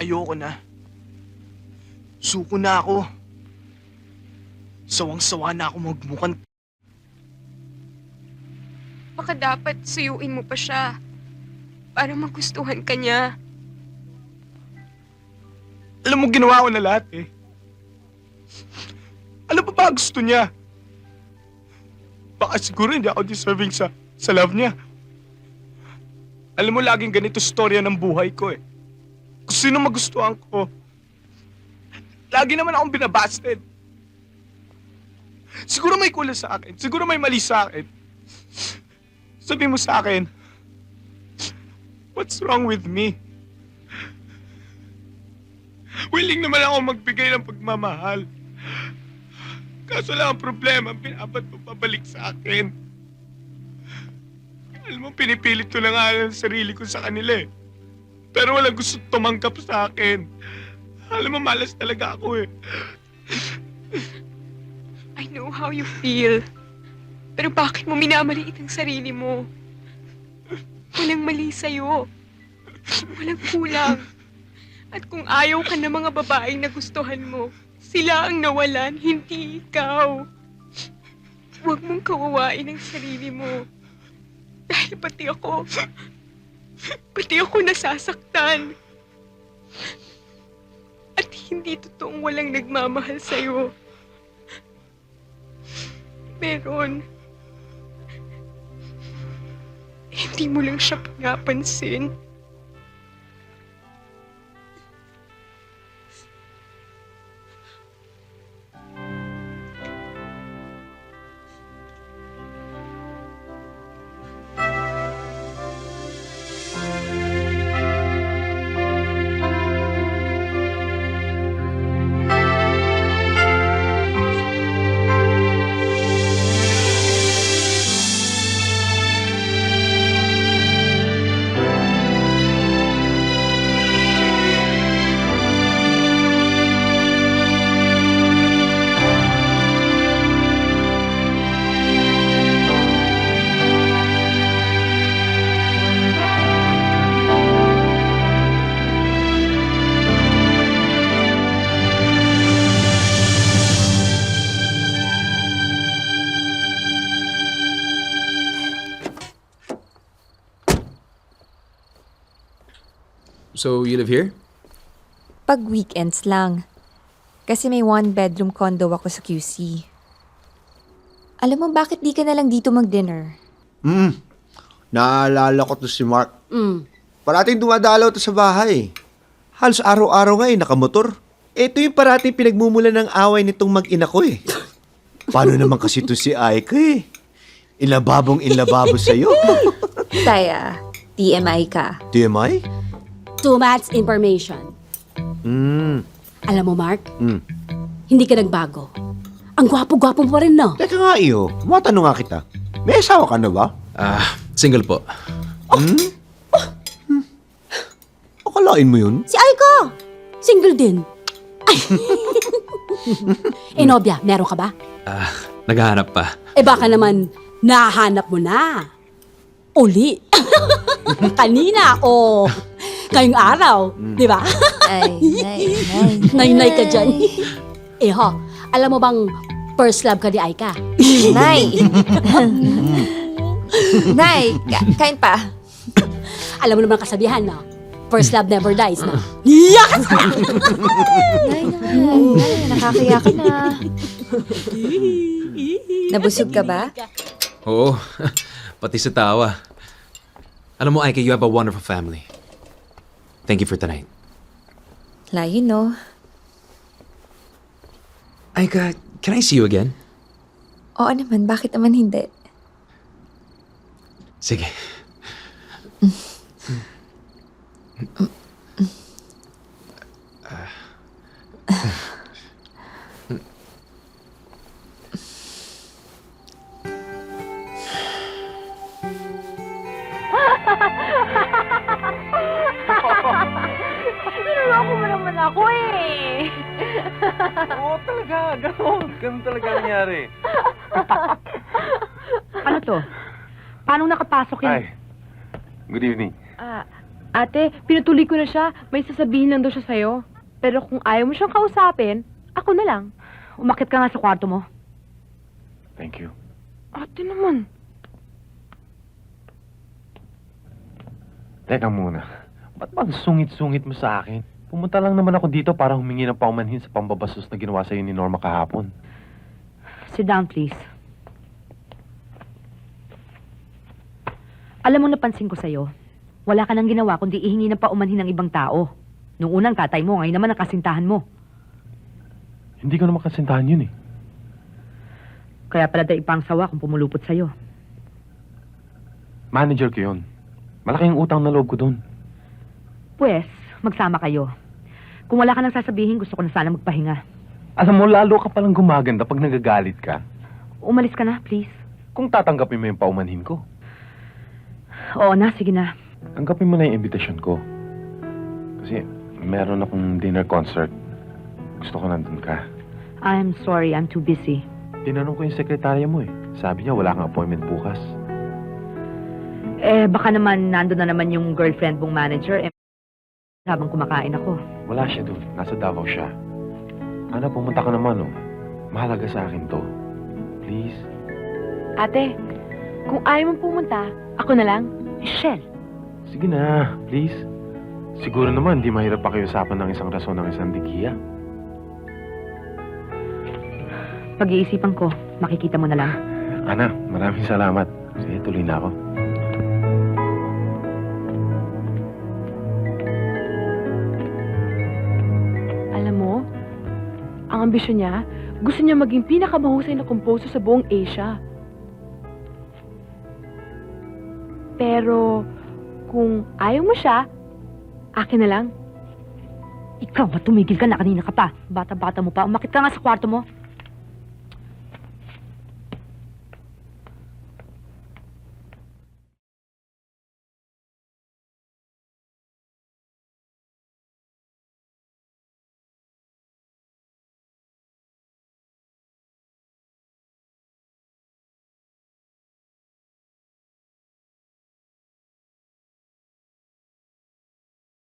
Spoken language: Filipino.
Ayoko na. Suko na ako. Sawang-sawa na ako magmukhang... Baka dapat suyuin mo pa siya para magustuhan ka niya. Alam mo, ginawa ko na lahat eh. Ano pa ba gusto niya? Baka siguro hindi ako deserving sa love niya. Alam mo, laging ganito storya ng buhay ko eh. Kung sino magustuhan ko, lagi naman akong binabasted. Siguro may kulang sa akin. Siguro may mali sa akin. Sabi mo sa akin, what's wrong with me? Willing naman ako magbigay ng pagmamahal. Kaso lang ang problema, pinapat mo pabalik sa akin. Alam mo, pinipilit ko na nga ang sarili ko sa kanila eh. Pero walang gusto tumanggap sa akin. Alam mo, malas talaga ako eh. I know how you feel. Pero bakit mo minamaliit ang sarili mo? Walang mali sa'yo. Walang kulang. At kung ayaw ka ng mga babaeng nagustuhan mo, sila ang nawalan, hindi ikaw. Huwag mong kawawain ang sarili mo. Dahil pati ako nasasaktan. At hindi totoong walang nagmamahal sa'yo. Meron. Hindi mo lang siya pinapansin. So, you live here? Pag weekends lang. Kasi may one-bedroom condo ako sa QC. Alam mo, bakit di ka na lang dito mag-dinner? Naalala ko to si Mark. Parating dumadalaw to sa bahay. Halos araw-araw nga nakamotor. Ito yung parating pinagmumula ng away nitong mag-ina ko eh. Paano naman kasi to si Aika eh? Inlababo sa'yo. Taya, TMI ka. TMI? Too much information. Alam mo, Mark, hindi ka nagbago. Ang gwapo-gwapo mo pa rin, no? Teka nga iyo, matanong nga kita. May asawa ka na ba? Single po. Akalain mo yun? Si Aiko! Single din. Ay! Nobya, meron ka ba? Naghahanap pa. Baka naman, nahanap mo na. Uli. Kanina, o ngayong araw, di ba? Ay, Nay-nay ka dyan. Alam mo bang first love ka ni Aika? Nay! Nay, kain pa. Alam mo naman kasabihan, no? First love never dies, no? Yes! Nay, nakakaya ka na. Nabusog ka ba? Oo. Pati sa tawa. Alam mo, Aika, you have a wonderful family. Thank you for tonight. Layo, no? Aika, can I see you again? Oo naman, bakit naman hindi? Sige. Niloloko mo naman ako eh. Oo, talaga. Ganun talaga nangyari. Ano to? Paano nakapasok yan? Hi. Good evening. Ate, pinutuloy ko na siya. May sasabihin lang daw siya sa'yo. Pero kung ayaw mo siyang kausapin, ako na lang. Umakit ka nga sa kwarto mo. Thank you. Ate naman. Teka muna. Ba't bang sungit-sungit mo sa akin? Pumunta lang naman ako dito para humingi ng paumanhin sa pambabastos na ginawa sa'yo ni Norma kahapon. Sit down, please. Alam mo, napansin ko sa'yo, wala ka nang ginawa kundi ihingi ng paumanhin ng ibang tao. Nung unang katay mo, ngayon naman ang kasintahan mo. Hindi ko naman kasintahan yun eh. Kaya pala tayo ipang sawa kung pumulupot sa'yo. Manager ko yun. Malaki ang utang na loob ko doon. Pwes, magsama kayo. Kung wala ka nang sasabihin, gusto ko na sana magpahinga. Alam mo, lalo ka palang gumaganda pag nagagalit ka. Umalis ka na, please. Kung tatanggapin mo yung paumanhin ko, Oo na, sige na. tanggapin mo na yung invitation ko. Kasi meron akong dinner concert. Gusto ko nandun ka. I'm sorry, I'm too busy. Tinanong ko yung sekretarya mo eh. Sabi niya wala kang appointment bukas. Baka naman nando na naman yung girlfriend mong manager habang kumakain ako. Wala siya doon. Nasa Davao siya. Ana, pumunta ka naman oh. Mahalaga sa akin to. Please. Ate, kung ayaw mong pumunta, ako na lang. Michelle, Sige na, please. Siguro naman, di mahirap pakiusapan ng isang rason ng isang dikiya. pag-iisipan ko. Makikita mo na lang. Ana, maraming salamat. Sige, tuloy na ako. Alam mo, ang ambisyon niya, gusto niya maging pinakamahusay na composer sa buong Asia. Pero, kung ayaw mo siya, akin na lang. Ikaw, tumigil ka na, kanina ka pa. Bata-bata mo pa. Umakit ka nga sa kwarto mo.